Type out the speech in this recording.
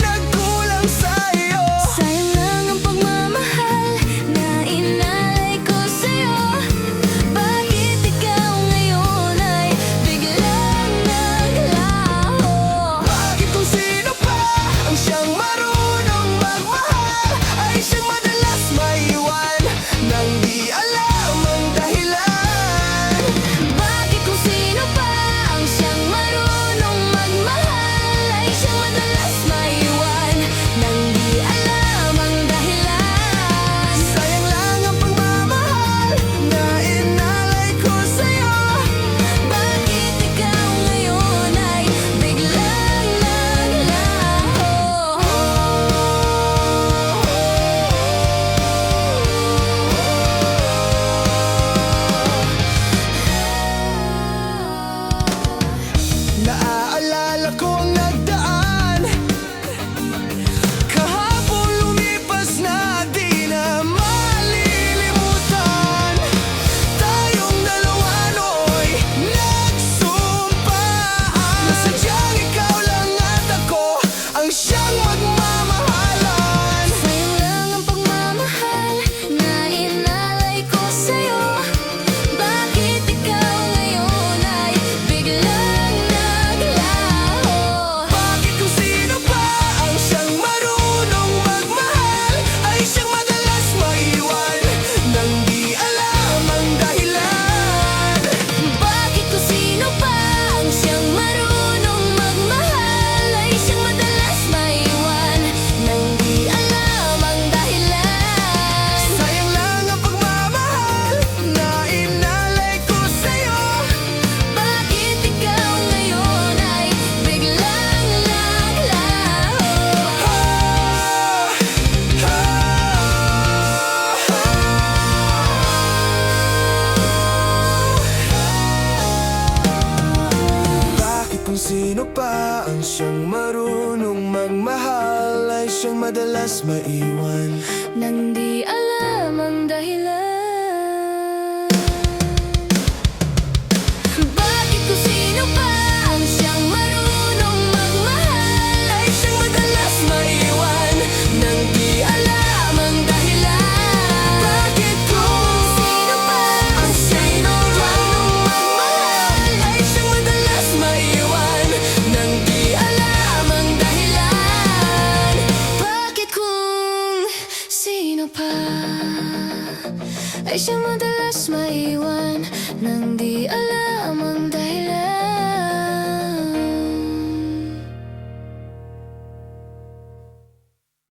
nagkulang sa'yo. Sayang lang ang pagmamahal na inalay ko sa'yo. Bakit ikaw ngayon ay biglang naglaho? Bakit kung sino pa ang siyang marunong magmahal ay siyang madalas maiwan nang di alam ang dahilan? Bakit kung sino pa ang siyang marunong magmahal ay siyang madalas maiwan nang di alam ang dahilan? Sayang lang ang pagmamahal na inalay ko sa'yo. Bakit ikaw ngayon ay biglang naglaho? Naaalala ko ang nagdaan, kahapon lumipas na di na malilimutan. Tayong dalawa no'y nagsumpaan na sadyang ikaw lang at ako ang siyang magmamahalan. Sayang lang ang pagmamahal na inalay ko sa'yo. Bakit ikaw ngayon ay biglang naglaho? Bakit kung sino pa ang siyang marunong magmahal ay siyang madalas maiwan nang di alam ang dahilan? Bakit kung sino pa ang siyang marunong magmahal ay siyang madalas maiwan nang di alam ang dahilan? Sayang lang ang pagmamahal na inalay ko sa'yo. Bakit ikaw ngayon ay biglang naglaho? Bakit kung sino pa ang siyang marunong magmahal ay siyang madalas maiwan? Nang di alam ang dahilan. Bakit kung sino pa ang siyang marunong magmahal Ay siyang madalas maiwan nang di alam ang dahilan? Bakit kung sino pa ang siyang marunong magmahal ay siyang madalas maiwan nang di alam ang dahilan? Bakit kung sino pa ay siyang madalas maiwan nang di alam